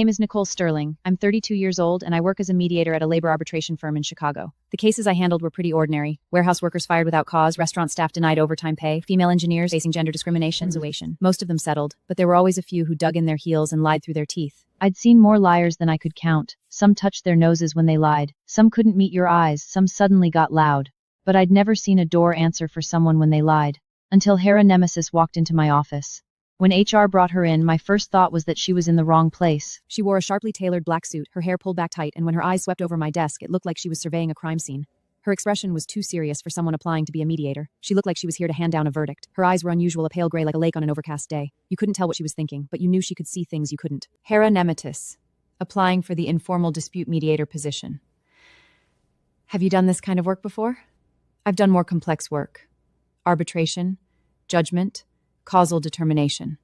My name is Nicole Sterling. I'm 32 years old and I work as a mediator at a labor arbitration firm in Chicago. The cases I handled were pretty ordinary. Warehouse workers fired without cause, restaurant staff denied overtime pay, female engineers facing gender discrimination. Most of them settled, but there were always a few who dug in their heels and lied through their teeth. I'd seen more liars than I could count. Some touched their noses when they lied. Some couldn't meet your eyes. Some suddenly got loud. But I'd never seen a door answer for someone when they lied. Until Hera Nemesis walked into my office. When HR brought her in, my first thought was that she was in the wrong place. She wore a sharply tailored black suit, her hair pulled back tight, and when her eyes swept over my desk, it looked like she was surveying a crime scene. Her expression was too serious for someone applying to be a mediator. She looked like she was here to hand down a verdict. Her eyes were unusual, a pale gray like a lake on an overcast day. You couldn't tell what she was thinking, but you knew she could see things you couldn't. Hera Nemesis, applying for the informal dispute mediator position. Have you done this kind of work before? I've done more complex work. Arbitration, judgment, causal determination.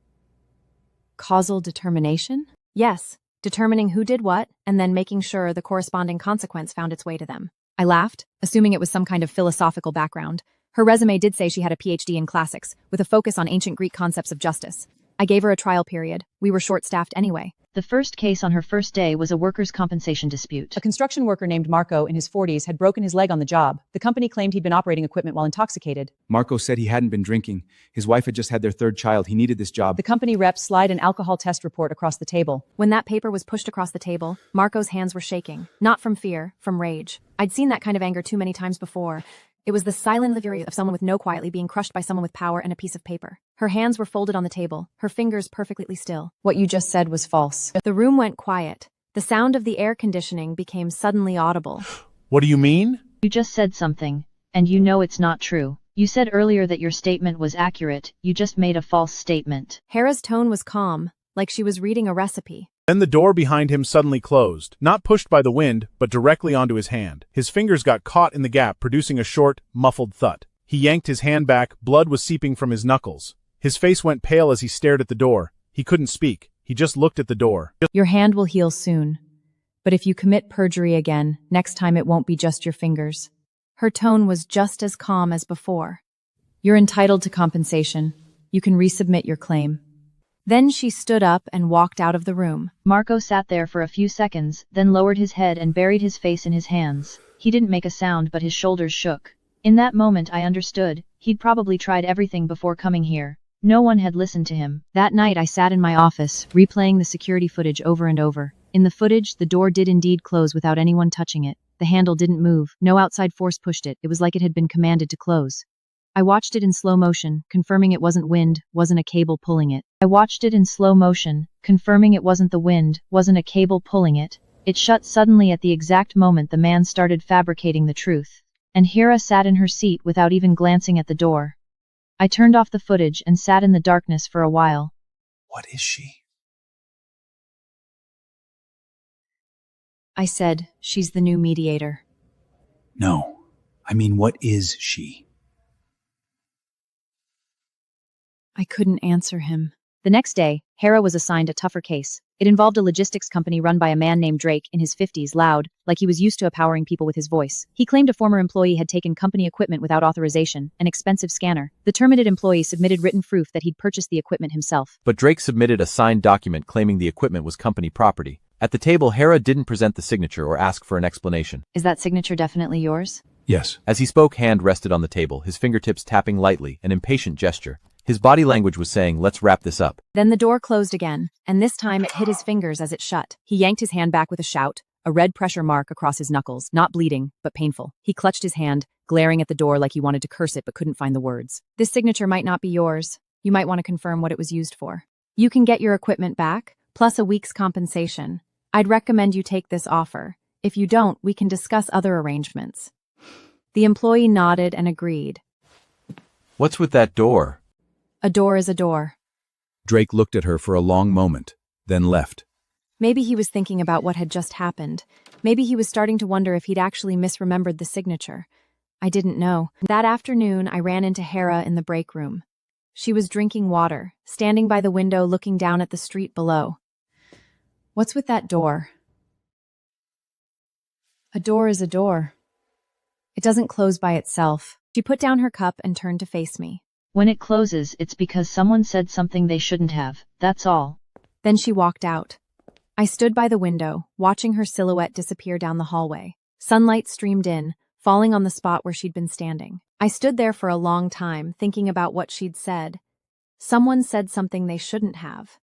Causal determination? Yes, determining who did what, and then making sure the corresponding consequence found its way to them. I laughed, assuming it was some kind of philosophical background. Her resume did say she had a PhD in classics, with a focus on ancient Greek concepts of justice. I gave her a trial period. We were short-staffed anyway. The first case on her first day was a workers' compensation dispute. A construction worker named Marco in his 40s had broken his leg on the job. The company claimed he'd been operating equipment while intoxicated. Marco said he hadn't been drinking. His wife had just had their third child. He needed this job. The company rep slid an alcohol test report across the table. When that paper was pushed across the table, Marco's hands were shaking. Not from fear, from rage. I'd seen that kind of anger too many times before. It was the silent fury of someone with no quietly being crushed by someone with power and a piece of paper. Her hands were folded on the table, her fingers perfectly still. What you just said was false. The room went quiet. The sound of the air conditioning became suddenly audible. What do you mean? You just said something, and you know it's not true. You said earlier that your statement was accurate. You just made a false statement. Hera's tone was calm, like she was reading a recipe. Then the door behind him suddenly closed, not pushed by the wind, but directly onto his hand. His fingers got caught in the gap, producing a short, muffled thud. He yanked his hand back, blood was seeping from his knuckles. His face went pale as he stared at the door. He couldn't speak. He just looked at the door. Your hand will heal soon. But if you commit perjury again, next time it won't be just your fingers. Her tone was just as calm as before. You're entitled to compensation. You can resubmit your claim. Then she stood up and walked out of the room. Marco sat there for a few seconds, then lowered his head and buried his face in his hands. He didn't make a sound, but his shoulders shook. In that moment I understood. He'd probably tried everything before coming here. No one had listened to him. That night I sat in my office, replaying the security footage over and over. In the footage, the door did indeed close without anyone touching it. The handle didn't move. No outside force pushed it. It was like it had been commanded to close. I watched it in slow motion, confirming it wasn't wind, wasn't a cable pulling it. I watched it in slow motion, confirming it wasn't the wind, wasn't a cable pulling it. It shut suddenly at the exact moment the man started fabricating the truth. And Hera sat in her seat without even glancing at the door. I turned off the footage and sat in the darkness for a while. What is she? I said, she's the new mediator. No. I mean, what is she? I couldn't answer him. The next day, Hera was assigned a tougher case. It involved a logistics company run by a man named Drake, in his 50s, loud, like he was used to empowering people with his voice. He claimed a former employee had taken company equipment without authorization, an expensive scanner. The terminated employee submitted written proof that he'd purchased the equipment himself. But Drake submitted a signed document claiming the equipment was company property. At the table, Hera didn't present the signature or ask for an explanation. Is that signature definitely yours? Yes. As he spoke, hand rested on the table, his fingertips tapping lightly, an impatient gesture. His body language was saying, let's wrap this up. Then the door closed again, and this time it hit his fingers as it shut. He yanked his hand back with a shout, a red pressure mark across his knuckles, not bleeding, but painful. He clutched his hand, glaring at the door like he wanted to curse it but couldn't find the words. This signature might not be yours. You might want to confirm what it was used for. You can get your equipment back, plus a week's compensation. I'd recommend you take this offer. If you don't, we can discuss other arrangements. The employee nodded and agreed. What's with that door? A door is a door. Drake looked at her for a long moment, then left. Maybe he was thinking about what had just happened. Maybe he was starting to wonder if he'd actually misremembered the signature. I didn't know. That afternoon, I ran into Hera in the break room. She was drinking water, standing by the window looking down at the street below. What's with that door? A door is a door. It doesn't close by itself. She put down her cup and turned to face me. When it closes, it's because someone said something they shouldn't have, that's all. Then she walked out. I stood by the window, watching her silhouette disappear down the hallway. Sunlight streamed in, falling on the spot where she'd been standing. I stood there for a long time, thinking about what she'd said. Someone said something they shouldn't have.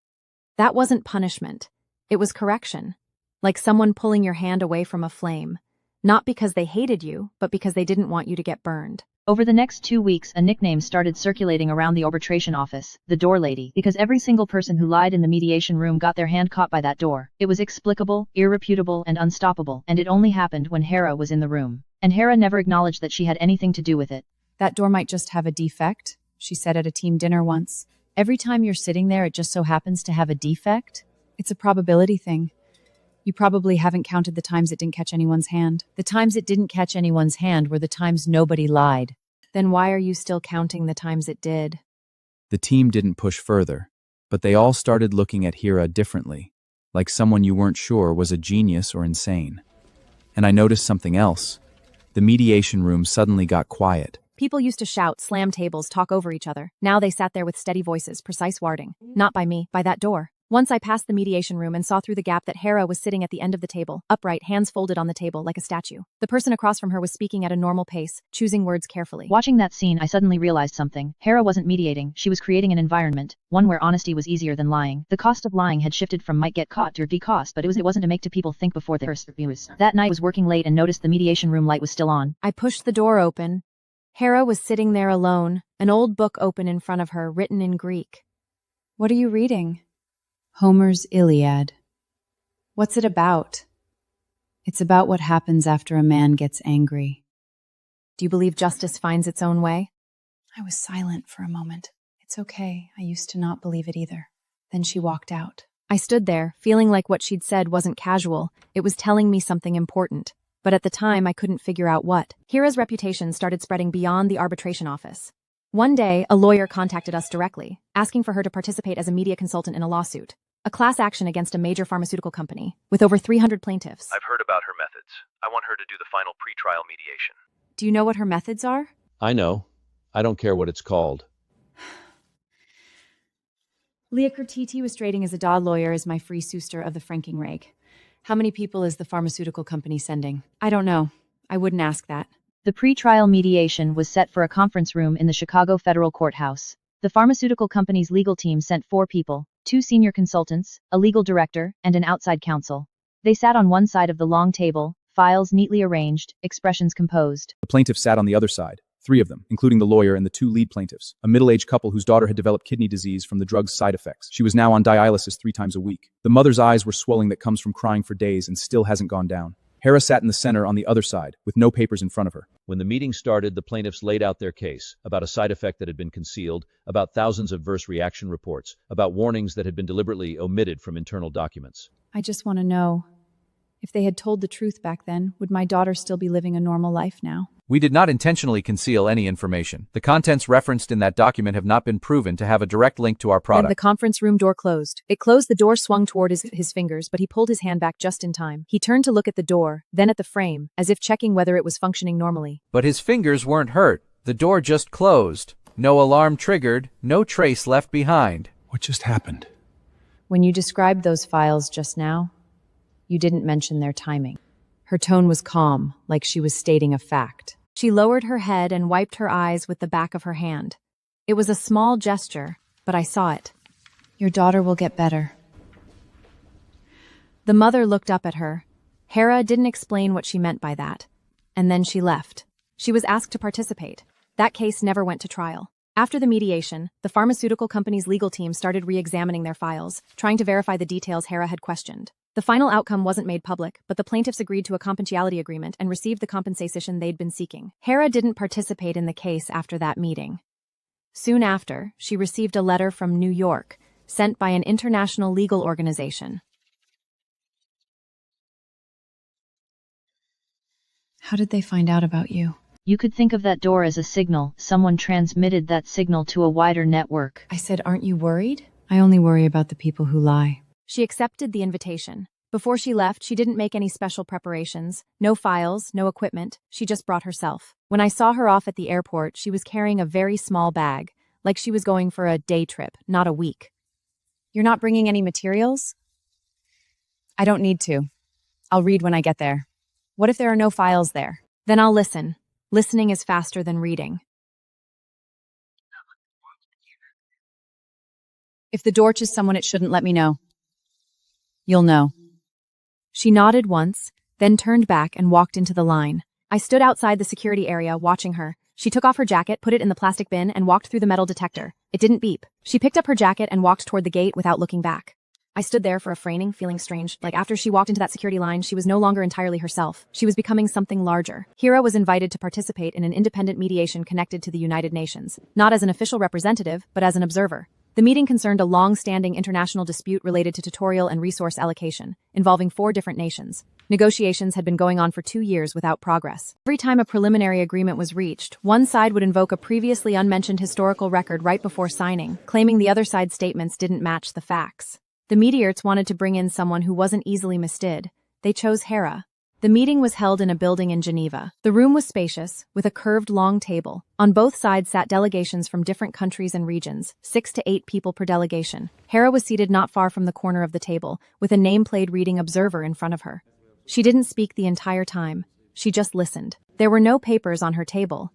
That wasn't punishment. It was correction. Like someone pulling your hand away from a flame. Not because they hated you, but because they didn't want you to get burned. Over the next 2 weeks, a nickname started circulating around the arbitration office, the door lady, because every single person who lied in the mediation room got their hand caught by that door. It was explicable, irrefutable, and unstoppable, and it only happened when Hera was in the room. And Hera never acknowledged that she had anything to do with it. That door might just have a defect, she said at a team dinner once. Every time you're sitting there, it just so happens to have a defect? It's a probability thing. You probably haven't counted the times it didn't catch anyone's hand. The times it didn't catch anyone's hand were the times nobody lied. Then why are you still counting the times it did? The team didn't push further, but they all started looking at Hera differently, like someone you weren't sure was a genius or insane. And I noticed something else. The mediation room suddenly got quiet. People used to shout, slam tables, talk over each other. Now they sat there with steady voices, precise wording. Not by me, by that door. Once I passed the mediation room and saw through the gap that Hera was sitting at the end of the table, upright, hands folded on the table like a statue. The person across from her was speaking at a normal pace, choosing words carefully. Watching that scene, I suddenly realized something. Hera wasn't mediating, she was creating an environment, one where honesty was easier than lying. The cost of lying had shifted from might get caught to cost, but it wasn't to make people think before they first refused. That night I was working late and noticed the mediation room light was still on. I pushed the door open. Hera was sitting there alone, an old book open in front of her, written in Greek. What are you reading? Homer's Iliad. What's it about? It's about what happens after a man gets angry. Do you believe justice finds its own way? I was silent for a moment. It's okay, I used to not believe it either. Then she walked out. I stood there, feeling like what she'd said wasn't casual, it was telling me something important. But at the time, I couldn't figure out what. Hera's reputation started spreading beyond the arbitration office. One day, a lawyer contacted us directly, asking for her to participate as a media consultant in a lawsuit. A class action against a major pharmaceutical company, with over 300 plaintiffs. I've heard about her methods. I want her to do the final pre-trial mediation. Do you know what her methods are? I know. I don't care what it's called. Leah Curtiti was trading as a Dodd lawyer as my free suster of the franking rake. How many people is the pharmaceutical company sending? I don't know. I wouldn't ask that. The pre-trial mediation was set for a conference room in the Chicago Federal Courthouse. The pharmaceutical company's legal team sent 4 people, 2 senior consultants, a legal director, and an outside counsel. They sat on one side of the long table, files neatly arranged, expressions composed. The plaintiffs sat on the other side, 3 of them, including the lawyer and the 2 lead plaintiffs, a middle-aged couple whose daughter had developed kidney disease from the drug's side effects. She was now on dialysis 3 times a week. The mother's eyes were swelling that comes from crying for days and still hasn't gone down. Hera sat in the center on the other side, with no papers in front of her. When the meeting started, the plaintiffs laid out their case about a side effect that had been concealed, about thousands of adverse reaction reports, about warnings that had been deliberately omitted from internal documents. I just want to know, if they had told the truth back then, would my daughter still be living a normal life now? We did not intentionally conceal any information. The contents referenced in that document have not been proven to have a direct link to our And product. the conference room door closed. It closed, the door swung toward his fingers, but he pulled his hand back just in time. He turned to look at the door, then at the frame, as if checking whether it was functioning normally. But his fingers weren't hurt. The door just closed. No alarm triggered, no trace left behind. What just happened? When you described those files just now, you didn't mention their timing. Her tone was calm, like she was stating a fact. She lowered her head and wiped her eyes with the back of her hand. It was a small gesture, but I saw it. Your daughter will get better. The mother looked up at her. Hera didn't explain what she meant by that. And then she left. She was asked to participate. That case never went to trial. After the mediation, the pharmaceutical company's legal team started re-examining their files, trying to verify the details Hera had questioned. The final outcome wasn't made public, but the plaintiffs agreed to a confidentiality agreement and received the compensation they'd been seeking. Hera didn't participate in the case after that meeting. Soon after, she received a letter from New York, sent by an international legal organization. How did they find out about you? You could think of that door as a signal. Someone transmitted that signal to a wider network. I said, aren't you worried? I only worry about the people who lie. She accepted the invitation. Before she left, she didn't make any special preparations. No files, no equipment. She just brought herself. When I saw her off at the airport, she was carrying a very small bag, like she was going for a day trip, not a week. You're not bringing any materials? I don't need to. I'll read when I get there. What if there are no files there? Then I'll listen. Listening is faster than reading. If the door is someone it shouldn't, let me know. You'll know. She nodded once, then turned back and walked into the line. I stood outside the security area watching her. She took off her jacket, put it in the plastic bin, and walked through the metal detector. It didn't beep. She picked up her jacket and walked toward the gate without looking back. I stood there for a fraining, feeling strange. Like after she walked into that security line, she was no longer entirely herself. She was becoming something larger. Hira was invited to participate in an independent mediation connected to the United Nations, not as an official representative, but as an observer. The meeting concerned a long-standing international dispute related to tutorial and resource allocation, involving 4 different nations. Negotiations had been going on for 2 years without progress. Every time a preliminary agreement was reached, one side would invoke a previously unmentioned historical record right before signing, claiming the other side's statements didn't match the facts. The mediators wanted to bring in someone who wasn't easily misled. They chose Hera. The meeting was held in a building in Geneva. The room was spacious, with a curved long table. On both sides sat delegations from different countries and regions, 6 to 8 people per delegation. Hera was seated not far from the corner of the table, with a nameplate reading observer in front of her. She didn't speak the entire time. She just listened. There were no papers on her table,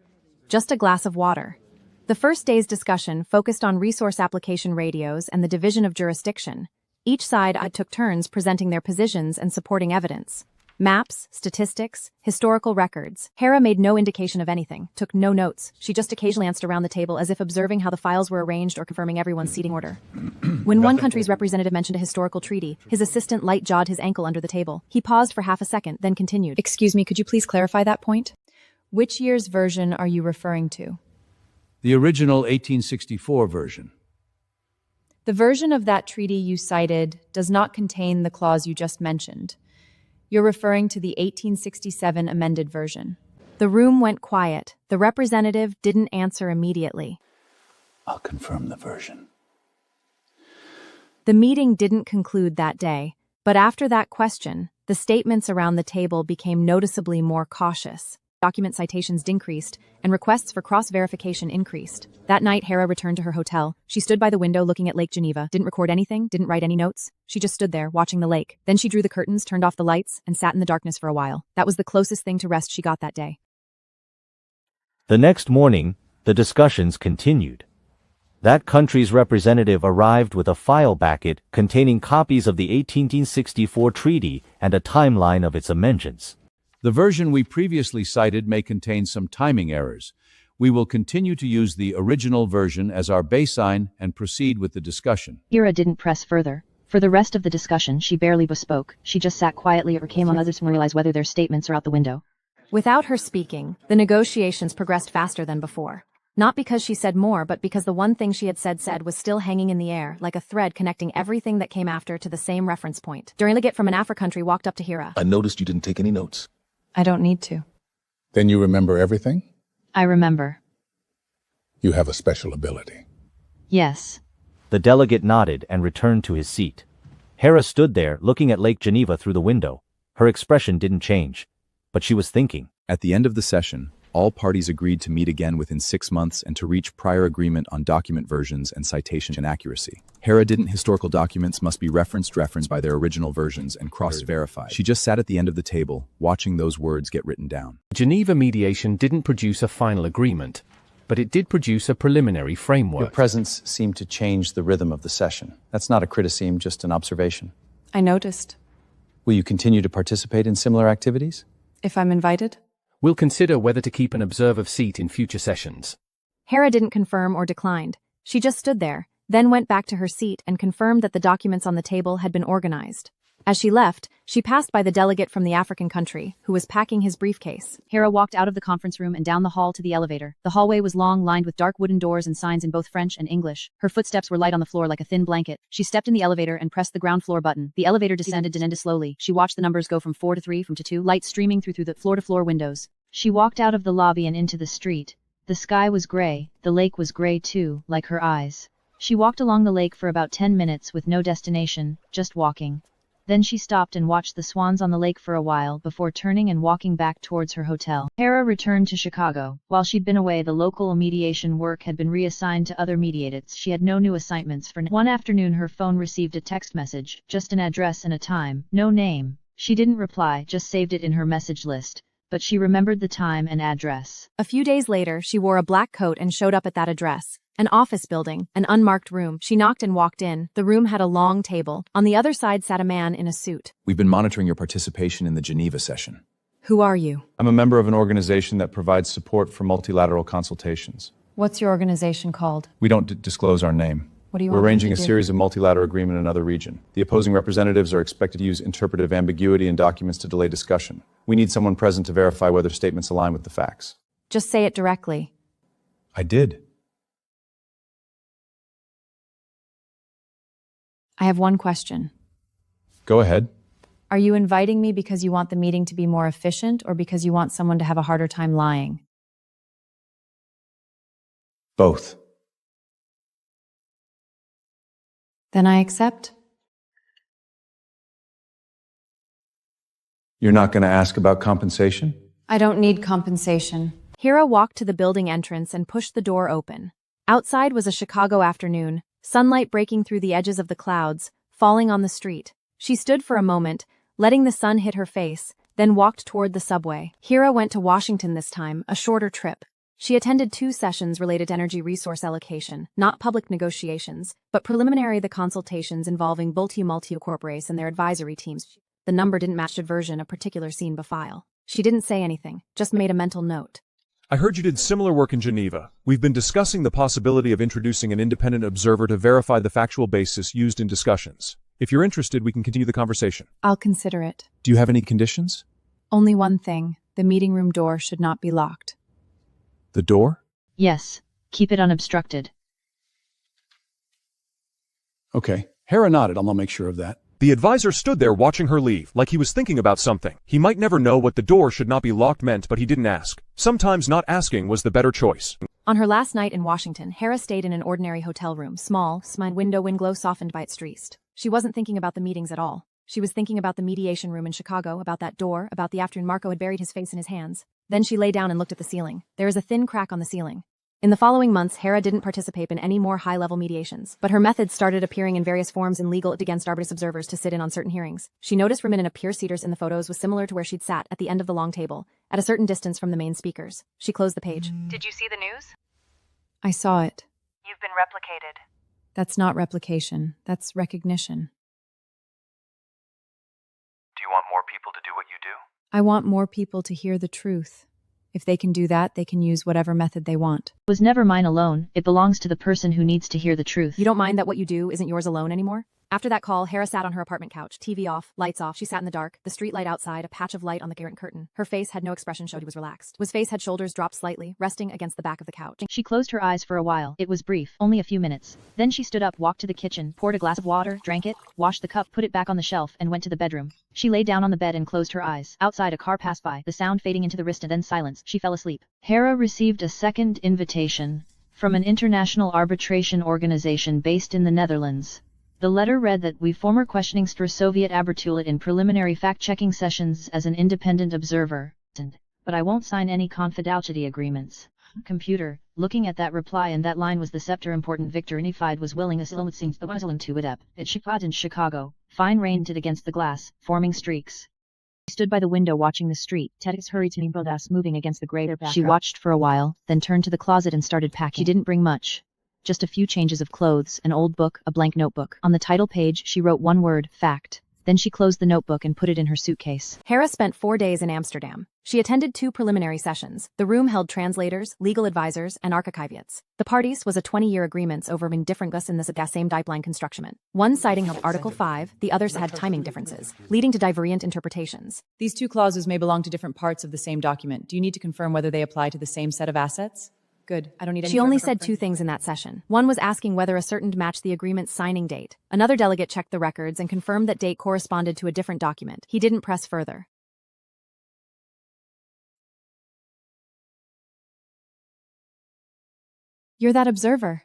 just a glass of water. The first day's discussion focused on resource application radios and the division of jurisdiction. Each side took turns presenting their positions and supporting evidence. Maps, statistics, historical records. Hera made no indication of anything, took no notes. She just occasionally glanced around the table as if observing how the files were arranged or confirming everyone's seating order. When one country's representative mentioned a historical treaty, his assistant light-jawed his ankle under the table. He paused for half a second, then continued. Excuse me, could you please clarify that point? Which year's version are you referring to? The original 1864 version. The version of that treaty you cited does not contain the clause you just mentioned. You're referring to the 1867 amended version. The room went quiet. The representative didn't answer immediately. I'll confirm the version. The meeting didn't conclude that day, but after that question, the statements around the table became noticeably more cautious. Document citations decreased, and requests for cross-verification increased. That night, Hera returned to her hotel. She stood by the window looking at Lake Geneva, didn't record anything, didn't write any notes. She just stood there, watching the lake. Then she drew the curtains, turned off the lights, and sat in the darkness for a while. That was the closest thing to rest she got that day. The next morning, the discussions continued. That country's representative arrived with a file packet containing copies of the 1864 treaty and a timeline of its amendments. The version we previously cited may contain some timing errors. We will continue to use the original version as our baseline and proceed with the discussion. Hira didn't press further. For the rest of the discussion, she barely spoke. She just sat quietly or came on others to realize whether their statements are out the window. Without her speaking, the negotiations progressed faster than before. Not because she said more, but because the one thing she had said was still hanging in the air, like a thread connecting everything that came after to the same reference point. A delegate from an African country walked up to Hira. I noticed you didn't take any notes. I don't need to. Then you remember everything? I remember. You have a special ability. Yes. The delegate nodded and returned to his seat. Hera stood there, looking at Lake Geneva through the window. Her expression didn't change, but she was thinking. At the end of the session, all parties agreed to meet again within 6 months and to reach prior agreement on document versions and citation accuracy. Hera didn't historical documents must be referenced by their original versions and cross-verified. She just sat at the end of the table, watching those words get written down. Geneva mediation didn't produce a final agreement, but it did produce a preliminary framework. Your presence seemed to change the rhythm of the session. That's not a criticism, just an observation. I noticed. Will you continue to participate in similar activities? If I'm invited? We'll consider whether to keep an observer seat in future sessions. Hera didn't confirm or declined. She just stood there, then went back to her seat and confirmed that the documents on the table had been organized. As she left, she passed by the delegate from the African country, who was packing his briefcase. Hera walked out of the conference room and down the hall to the elevator. The hallway was long, lined with dark wooden doors and signs in both French and English. Her footsteps were light on the floor like a thin blanket. She stepped in the elevator and pressed the ground floor button. The elevator descended slowly. She watched the numbers go from 4 to 3, from to 2, light streaming through the floor-to-floor windows. She walked out of the lobby and into the street. The sky was gray. The lake was gray too, like her eyes. She walked along the lake for about 10 minutes with no destination, just walking. Then she stopped and watched the swans on the lake for a while before turning and walking back towards her hotel. Hera returned to Chicago. While she'd been away, the local mediation work had been reassigned to other mediators. She had no new assignments for one afternoon. Her phone received a text message, just an address and a time, no name. She didn't reply, just saved it in her message list. But she remembered the time and address. A few days later, she wore a black coat and showed up at that address. An office building, an unmarked room. She knocked and walked in. The room had a long table. On the other side sat a man in a suit. We've been monitoring your participation in the Geneva session. Who are you? I'm a member of an organization that provides support for multilateral consultations. What's your organization called? We don't disclose our name. What do you We're want me arranging to a do? series of multilateral agreement in another region. The opposing representatives are expected to use interpretive ambiguity in documents to delay discussion. We need someone present to verify whether statements align with the facts. Just say it directly. I did. I have one question. Go ahead. Are you inviting me because you want the meeting to be more efficient or because you want someone to have a harder time lying? Both. Then I accept. You're not going to ask about compensation? I don't need compensation. Hera walked to the building entrance and pushed the door open. Outside was a Chicago afternoon, sunlight breaking through the edges of the clouds, falling on the street. She stood for a moment, letting the sun hit her face, then walked toward the subway. Hera went to Washington this time, a shorter trip. She attended 2 sessions related to energy resource allocation, not public negotiations, but preliminary the consultations involving multi corporates and their advisory teams. The number didn't match the version of particular scene file. She didn't say anything, just made a mental note. I heard you did similar work in Geneva. We've been discussing the possibility of introducing an independent observer to verify the factual basis used in discussions. If you're interested, we can continue the conversation. I'll consider it. Do you have any conditions? Only one thing. The meeting room door should not be locked. The door? Yes, keep it unobstructed. Okay. Hera nodded. I'll make sure of that. The advisor stood there watching her leave, like he was thinking about something. He might never know what the door should not be locked meant, but he didn't ask. Sometimes not asking was the better choice. On her last night in Washington, Hera stayed in an ordinary hotel room, small, wind glow softened by its trees. She wasn't thinking about the meetings at all. She was thinking about the mediation room in Chicago, about that door, about the afternoon Marco had buried his face in his hands. Then she lay down and looked at the ceiling. There is a thin crack on the ceiling. In the following months, Hera didn't participate in any more high-level mediations, but her methods started appearing in various forms in legal against arbitrous observers to sit in on certain hearings. She noticed women in a peer seaters in the photos was similar to where she'd sat at the end of the long table, at a certain distance from the main speakers. She closed the page. Did you see the news? I saw it. You've been replicated. That's not replication. That's recognition. Do you want more people to do what you do? I want more people to hear the truth. If they can do that, they can use whatever method they want. It was never mine alone. It belongs to the person who needs to hear the truth. You don't mind that what you do isn't yours alone anymore? After that call, Hera sat on her apartment couch, TV off, lights off. She sat in the dark, the street light outside, a patch of light on the garret curtain. Her face had no expression, showed he was relaxed. His face had shoulders dropped slightly, resting against the back of the couch. She closed her eyes for a while. It was brief, only a few minutes. Then she stood up, walked to the kitchen, poured a glass of water, drank it, washed the cup, put it back on the shelf, and went to the bedroom. She lay down on the bed and closed her eyes. Outside, a car passed by, the sound fading into the wrist and then silence. She fell asleep. Hera received a second invitation from an international arbitration organization based in the Netherlands. The letter read that we former questioning for Soviet Abertulet in preliminary fact-checking sessions as an independent observer. But I won't sign any confidentiality agreements. Computer, looking at that reply and that line was the scepter important Victor Unified was willing to it up. It shikad in Chicago. Fine rain did against the glass, forming streaks. She stood by the window watching the street. Tedix hurried to Nimbrodas moving against the grey backdrop. She watched for a while, then turned to the closet and started packing. She didn't bring much. Just a few changes of clothes, an old book, a blank notebook. On the title page, she wrote one word, fact. Then she closed the notebook and put it in her suitcase. Hera spent 4 days in Amsterdam. She attended 2 preliminary sessions. The room held translators, legal advisors, and archivets. The parties was a 20-year agreements over different gus in this same pipeline construction. One citing held Article 5, the others had timing differences, leading to divergent interpretations. These 2 clauses may belong to different parts of the same document. Do you need to confirm whether they apply to the same set of assets? Good. I don't need any. She only said 2 things in that session. One was asking whether a certain matched the agreement's signing date. Another delegate checked the records and confirmed that date corresponded to a different document. He didn't press further. You're that observer?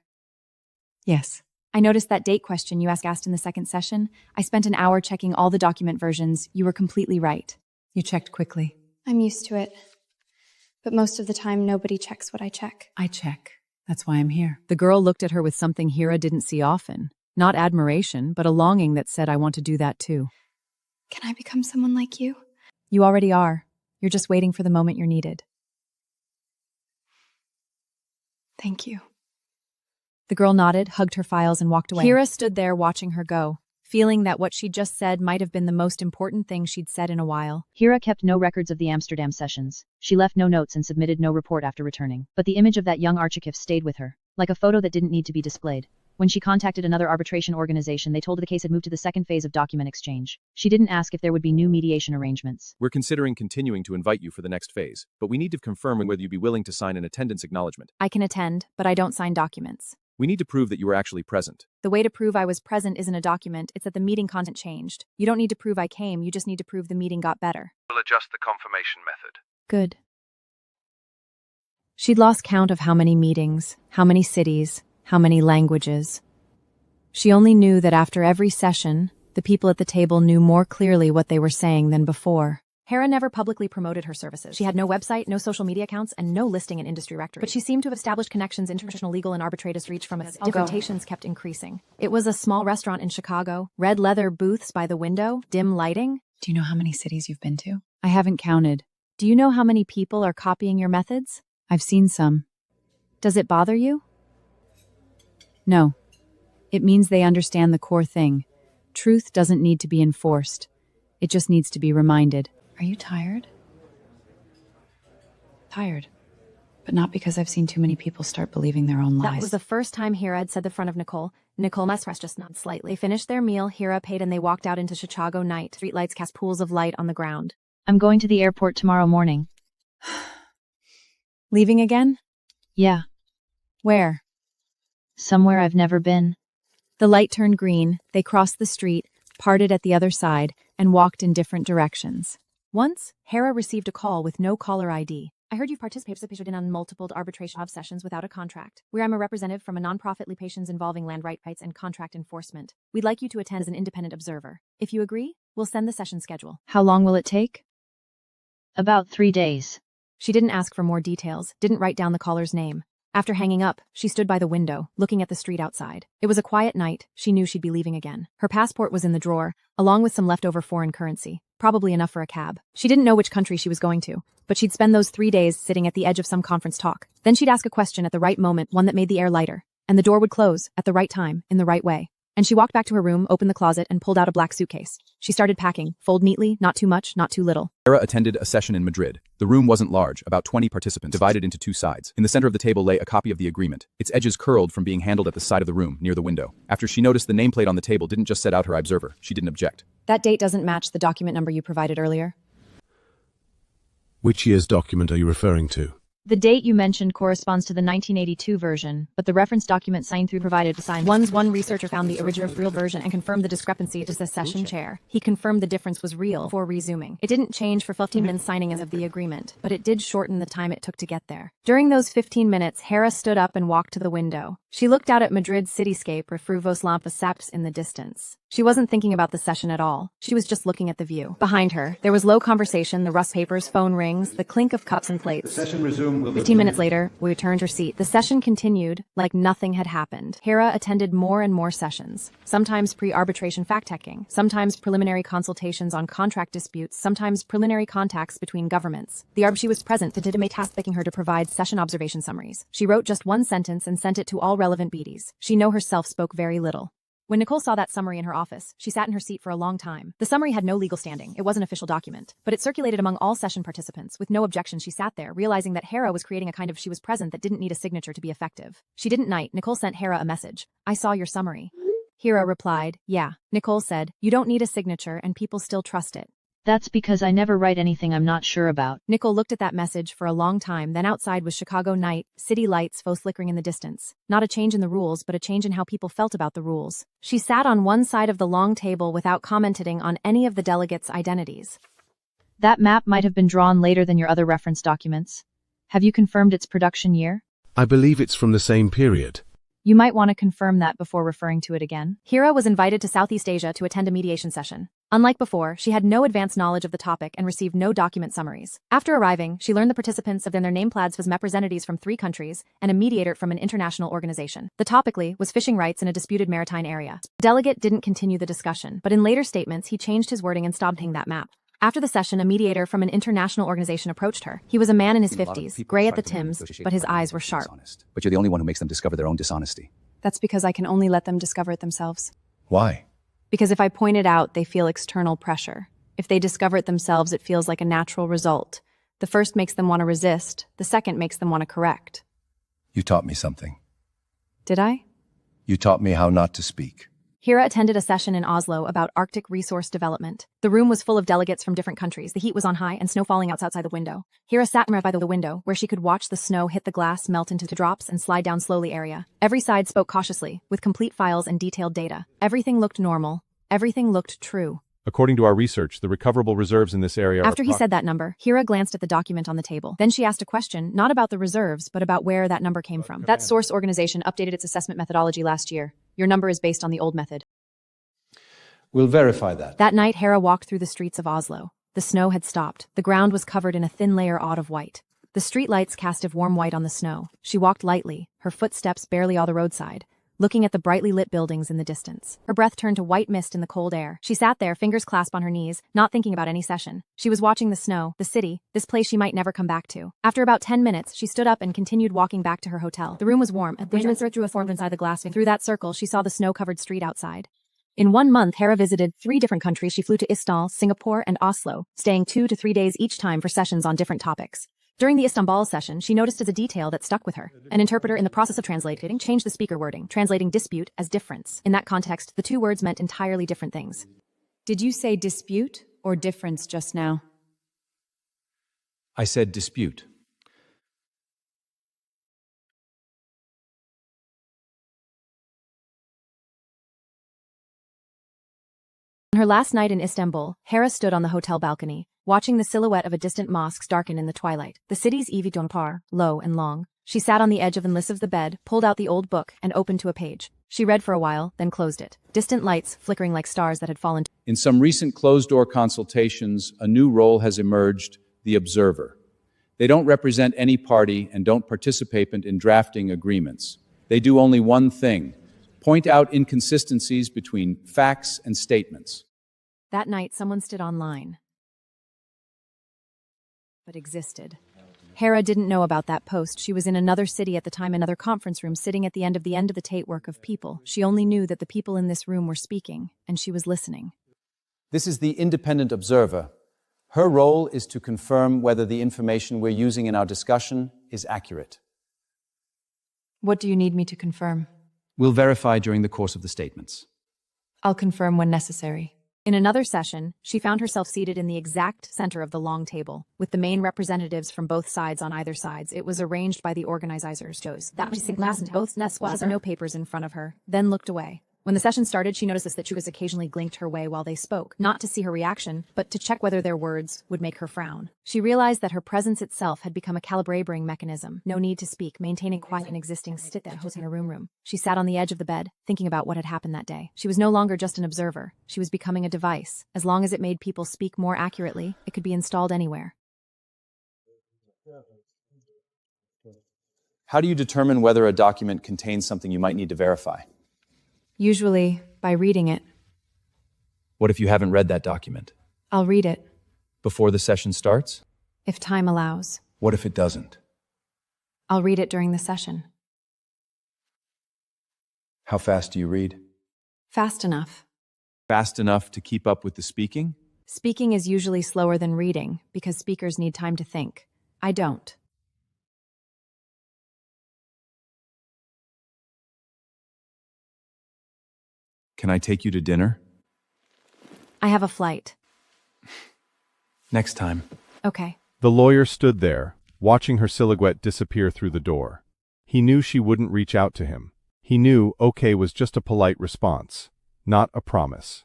Yes. I noticed that date question you asked in the second session. I spent an hour checking all the document versions. You were completely right. You checked quickly. I'm used to it. But most of the time, nobody checks what I check. I check. That's why I'm here. The girl looked at her with something Hira didn't see often. Not admiration, but a longing that said, I want to do that too. Can I become someone like you? You already are. You're just waiting for the moment you're needed. Thank you. The girl nodded, hugged her files, and walked away. Hira stood there watching her go, feeling that what she'd just said might have been the most important thing she'd said in a while. Hira kept no records of the Amsterdam sessions. She left no notes and submitted no report after returning. But the image of that young archivist stayed with her, like a photo that didn't need to be displayed. When she contacted another arbitration organization, they told her the case had moved to the second phase of document exchange. She didn't ask if there would be new mediation arrangements. We're considering continuing to invite you for the next phase, but we need to confirm whether you'd be willing to sign an attendance acknowledgement. I can attend, but I don't sign documents. We need to prove that you were actually present. The way to prove I was present isn't a document, it's that the meeting content changed. You don't need to prove I came, you just need to prove the meeting got better. We'll adjust the confirmation method. Good. She'd lost count of how many meetings, how many cities, how many languages. She only knew that after every session, the people at the table knew more clearly what they were saying than before. Hera never publicly promoted her services. She had no website, no social media accounts, and no listing in industry directory. But she seemed to have established connections international legal and arbitrator's reach from its differentiations kept increasing. It was a small restaurant in Chicago, red leather booths by the window, dim lighting. Do you know how many cities you've been to? I haven't counted. Do you know how many people are copying your methods? I've seen some. Does it bother you? No. It means they understand the core thing. Truth doesn't need to be enforced. It just needs to be reminded. Are you tired? Tired. But not because I've seen too many people start believing their own lies. That was the first time Hera had said the front of Nicole. Nicole Mespress just nodded slightly. They finished their meal, Hera paid, and they walked out into Chicago night. Streetlights cast pools of light on the ground. I'm going to the airport tomorrow morning. Leaving again? Yeah. Where? Somewhere I've never been. The light turned green, they crossed the street, parted at the other side, and walked in different directions. Once, Hera received a call with no caller ID. I heard you've participated in multiple arbitration sessions without a contract, where I'm a representative from a non-profit litigation involving land rights and contract enforcement. We'd like you to attend as an independent observer. If you agree, we'll send the session schedule. How long will it take? About 3 days. She didn't ask for more details, didn't write down the caller's name. After hanging up, she stood by the window, looking at the street outside. It was a quiet night, she knew she'd be leaving again. Her passport was in the drawer, along with some leftover foreign currency, probably enough for a cab. She didn't know which country she was going to, but she'd spend those 3 days sitting at the edge of some conference talk. Then she'd ask a question at the right moment, one that made the air lighter, and the door would close, at the right time, in the right way. And she walked back to her room, opened the closet, and pulled out a black suitcase. She started packing, fold neatly, not too much, not too little. Hera attended a session in Madrid. The room wasn't large, about 20 participants, divided into 2 sides. In the center of the table lay a copy of the agreement, its edges curled from being handled at the side of the room, near the window. After she noticed the nameplate on the table didn't just set out her observer, she didn't object. That date doesn't match the document number you provided earlier. Which year's document are you referring to? The date you mentioned corresponds to the 1982 version, but the reference document signed through provided to sign. One researcher found the original real version and confirmed the discrepancy to the session chair. He confirmed the difference was real before resuming. It didn't change for 15 minutes signing as of the agreement, but it did shorten the time it took to get there. During those 15 minutes, Hera stood up and walked to the window. She looked out at Madrid's cityscape, refruvos lampas in the distance. She wasn't thinking about the session at all. She was just looking at the view. Behind her, there was low conversation, the rust papers, phone rings, the clink of cups and plates. The session resumed. 15 minutes later, we returned her seat. The session continued like nothing had happened. Hera attended more and more sessions, sometimes pre-arbitration fact-checking, sometimes preliminary consultations on contract disputes, sometimes preliminary contacts between governments. She was present to Didime tasking her to provide session observation summaries. She wrote just one sentence and sent it to all relevant BDs. She herself spoke very little. When Nicole saw that summary in her office, she sat in her seat for a long time. The summary had no legal standing, it was an official document, but it circulated among all session participants. With no objection, she sat there, realizing that Hera was creating a kind of she was present that didn't need a signature to be effective. She didn't night. Nicole sent Hera a message. I saw your summary. Hera replied, yeah. Nicole said, you don't need a signature and people still trust it. That's because I never write anything I'm not sure about. Nicole looked at that message for a long time, then outside was Chicago night, city lights flickering in the distance. Not a change in the rules, but a change in how people felt about the rules. She sat on one side of the long table without commenting on any of the delegates' identities. That map might have been drawn later than your other reference documents. Have you confirmed its production year? I believe it's from the same period. You might want to confirm that before referring to it again. Hira was invited to Southeast Asia to attend a mediation session. Unlike before, she had no advanced knowledge of the topic and received no document summaries. After arriving, she learned the participants of their nameplads as representatives from 3 countries and a mediator from an international organization. The topically was fishing rights in a disputed maritime area. The delegate didn't continue the discussion, but in later statements he changed his wording and stopped that map. After the session, a mediator from an international organization approached her. He was a man in his 50s, gray at the tims, but his eyes were sharp. But you're the only one who makes them discover their own dishonesty. That's because I can only let them discover it themselves. Why? Because if I point it out, they feel external pressure. If they discover it themselves, it feels like a natural result. The first makes them want to resist, the second makes them want to correct. You taught me something. Did I? You taught me how not to speak. Hira attended a session in Oslo about Arctic resource development. The room was full of delegates from different countries. The heat was on high and snow falling outside the window. Hira sat by the window where she could watch the snow hit the glass, melt into drops, and slide down slowly area. Every side spoke cautiously, with complete files and detailed data. Everything looked normal. Everything looked true. According to our research, the recoverable reserves in this area are... After he said that number, Hira glanced at the document on the table. Then she asked a question, not about the reserves, but about where that number came from. That source organization updated its assessment methodology last year. Your number is based on the old method. We'll verify that. That night, Hera walked through the streets of Oslo. The snow had stopped. The ground was covered in a thin layer of white. The street lights cast a warm white on the snow. She walked lightly, her footsteps barely on the roadside, looking at the brightly lit buildings in the distance. Her breath turned to white mist in the cold air. She sat there, fingers clasped on her knees, not thinking about any session. She was watching the snow, the city, this place she might never come back to. After about 10 minutes, she stood up and continued walking back to her hotel. The room was warm, and wind drew a form inside the glass. Through that circle, she saw the snow-covered street outside. In 1 month, Hera visited 3 different countries. She flew to Istanbul, Singapore, and Oslo, staying 2 to 3 days each time for sessions on different topics. During the Istanbul session, she noticed as a detail that stuck with her. An interpreter in the process of translating changed the speaker wording, translating dispute as difference. In that context, the 2 words meant entirely different things. Did you say dispute or difference just now? I said dispute. On her last night in Istanbul, Hera stood on the hotel balcony, watching the silhouette of a distant mosque darken in the twilight. The city's Evi Donpar, low and long. She sat on the edge of the bed, pulled out the old book, and opened to a page. She read for a while, then closed it. Distant lights flickering like stars that had fallen. In some recent closed-door consultations, a new role has emerged, the observer. They don't represent any party and don't participate in drafting agreements. They do only one thing: point out inconsistencies between facts and statements. That night, someone stood online, but existed. Hera didn't know about that post. She was in another city at the time, another conference room, sitting at the end of the tape-work of people. She only knew that the people in this room were speaking, and she was listening. This is the independent observer. Her role is to confirm whether the information we're using in our discussion is accurate. What do you need me to confirm? We'll verify during the course of the statements. I'll confirm when necessary. In another session, she found herself seated in the exact center of the long table, with the main representatives from both sides on either sides. It was arranged by the organizers. No papers in front of her, then looked away. When the session started, she noticed that she was occasionally blinked her way while they spoke, not to see her reaction, but to check whether their words would make her frown. She realized that her presence itself had become a calibrating mechanism. No need to speak, maintaining quiet and existing still in her room. She sat on the edge of the bed, thinking about what had happened that day. She was no longer just an observer. She was becoming a device. As long as it made people speak more accurately, it could be installed anywhere. How do you determine whether a document contains something you might need to verify? Usually by reading it. What if you haven't read that document? I'll read it. Before the session starts? If time allows. What if it doesn't? I'll read it during the session. How fast do you read? Fast enough. Fast enough to keep up with the speaking? Speaking is usually slower than reading, because speakers need time to think. I don't. Can I take you to dinner? I have a flight. Next time. Okay. The lawyer stood there, watching her silhouette disappear through the door. He knew she wouldn't reach out to him. He knew okay was just a polite response, not a promise.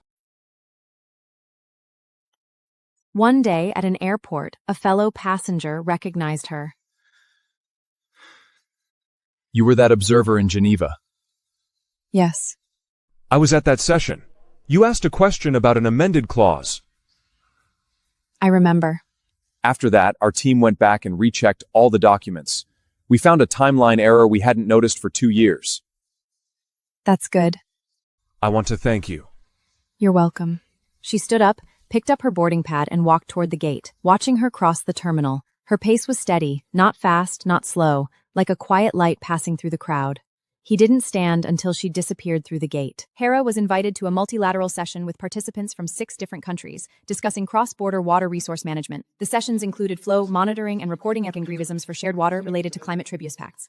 One day at an airport, a fellow passenger recognized her. You were that observer in Geneva. Yes. I was at that session. You asked a question about an amended clause. I remember. After that, our team went back and rechecked all the documents. We found a timeline error we hadn't noticed for 2 years. That's good. I want to thank you. You're welcome. She stood up, picked up her boarding pad, and walked toward the gate, watching her cross the terminal. Her pace was steady, not fast, not slow, like a quiet light passing through the crowd. He didn't stand until she disappeared through the gate. Hera was invited to a multilateral session with participants from 6 different countries, discussing cross-border water resource management. The sessions included flow monitoring and reporting grievances for shared water related to climate tribute pacts.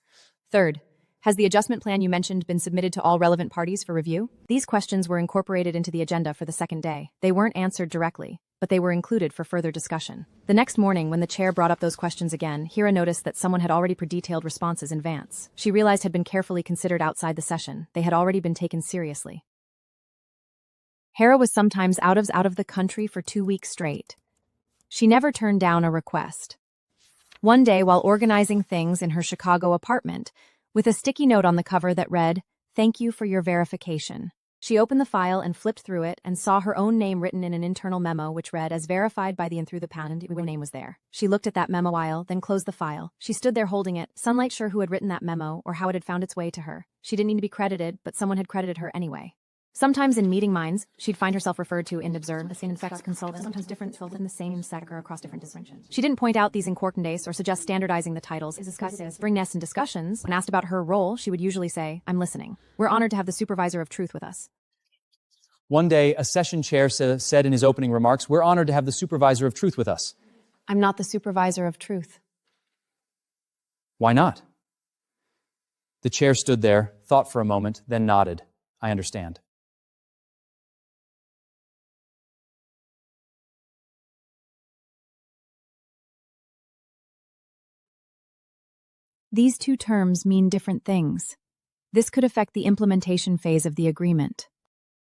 Third, has the adjustment plan you mentioned been submitted to all relevant parties for review? These questions were incorporated into the agenda for the second day. They weren't answered directly, but they were included for further discussion. The next morning, when the chair brought up those questions again, Hera noticed that someone had already pre-detailed responses in advance. She realized had been carefully considered outside the session. They had already been taken seriously. Hera was sometimes out of the country for 2 weeks straight. She never turned down a request. One day, while organizing things in her Chicago apartment, with a sticky note on the cover that read, "Thank you for your verification," she opened the file and flipped through it and saw her own name written in an internal memo which read, "As verified by the and through the patent," her name was there. She looked at that memo while, then closed the file. She stood there holding it, sunlight sure who had written that memo or how it had found its way to her. She didn't need to be credited, but someone had credited her anyway. Sometimes in meeting minds, she'd find herself referred to and observed the same sex consultant, sometimes different filled in the same sector across different disciplines. She didn't point out these importance or suggest standardizing the titles, bring nests in discussions. When asked about her role, she would usually say, "I'm listening. We're honored to have the supervisor of truth with us." One day, a session chair said in his opening remarks, "We're honored to have the supervisor of truth with us." I'm not the supervisor of truth. Why not? The chair stood there, thought for a moment, then nodded. "I understand." These two terms mean different things. This could affect the implementation phase of the agreement.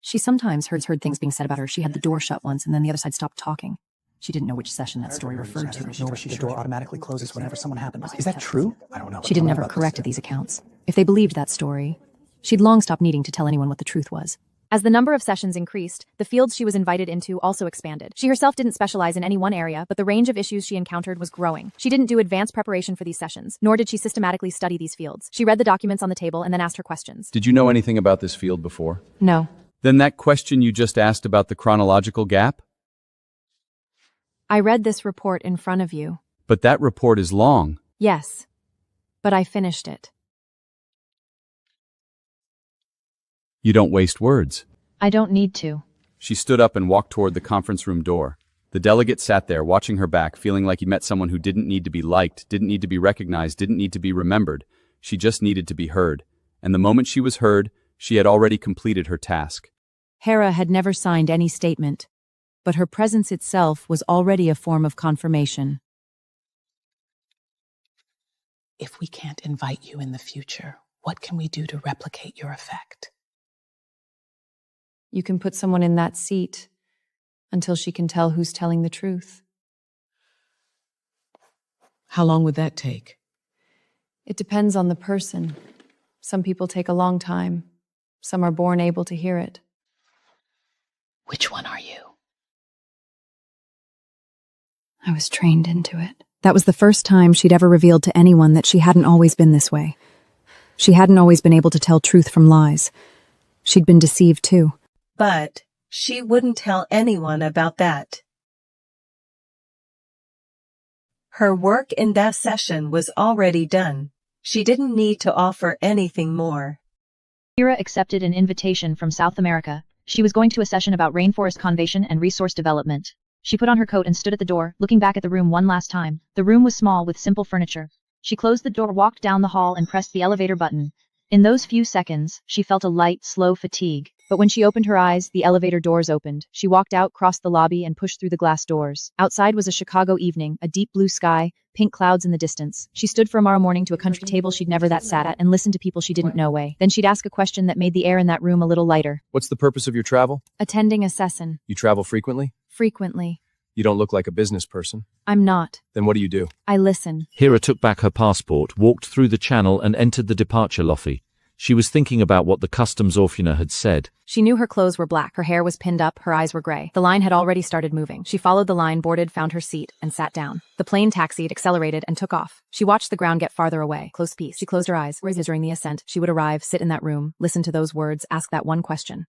She sometimes heard things being said about her. She had the door shut once, and then the other side stopped talking. She didn't know which session that story referred to, nor was she sure. The door automatically closes whenever someone happens. Is that true? I don't know. She didn't ever corrected these accounts. If they believed that story, she'd long stopped needing to tell anyone what the truth was. As the number of sessions increased, the fields she was invited into also expanded. She herself didn't specialize in any one area, but the range of issues she encountered was growing. She didn't do advanced preparation for these sessions, nor did she systematically study these fields. She read the documents on the table and then asked her questions. Did you know anything about this field before? No. Then that question you just asked about the chronological gap? I read this report in front of you. But that report is long. Yes, but I finished it. You don't waste words. I don't need to. She stood up and walked toward the conference room door. The delegate sat there, watching her back, feeling like he met someone who didn't need to be liked, didn't need to be recognized, didn't need to be remembered. She just needed to be heard. And the moment she was heard, she had already completed her task. Hera had never signed any statement, but her presence itself was already a form of confirmation. If we can't invite you in the future, what can we do to replicate your effect? You can put someone in that seat until she can tell who's telling the truth. How long would that take? It depends on the person. Some people take a long time. Some are born able to hear it. Which one are you? I was trained into it. That was the first time she'd ever revealed to anyone that she hadn't always been this way. She hadn't always been able to tell truth from lies. She'd been deceived too. But she wouldn't tell anyone about that. Her work in that session was already done. She didn't need to offer anything more. Hera accepted an invitation from South America. She was going to a session about rainforest conservation and resource development. She put on her coat and stood at the door, looking back at the room one last time. The room was small with simple furniture. She closed the door, walked down the hall, and pressed the elevator button. In those few seconds, she felt a light, slow fatigue. But when she opened her eyes, the elevator doors opened. She walked out, crossed the lobby, and pushed through the glass doors. Outside was a Chicago evening, a deep blue sky, pink clouds in the distance. She stood for tomorrow morning to a country table she'd never sat at and listened to people she didn't know way. Then she'd ask a question that made the air in that room a little lighter. What's the purpose of your travel? Attending a session. You travel frequently? Frequently. You don't look like a business person. I'm not. Then what do you do? I listen. Hera took back her passport, walked through the channel and entered the departure lobby. She was thinking about what the customs officer had said. She knew her clothes were black, her hair was pinned up, her eyes were gray. The line had already started moving. She followed the line, boarded, found her seat, and sat down. The plane taxied, accelerated, and took off. She watched the ground get farther away. Close peace. She closed her eyes. During the ascent, she would arrive, sit in that room, listen to those words, ask that one question.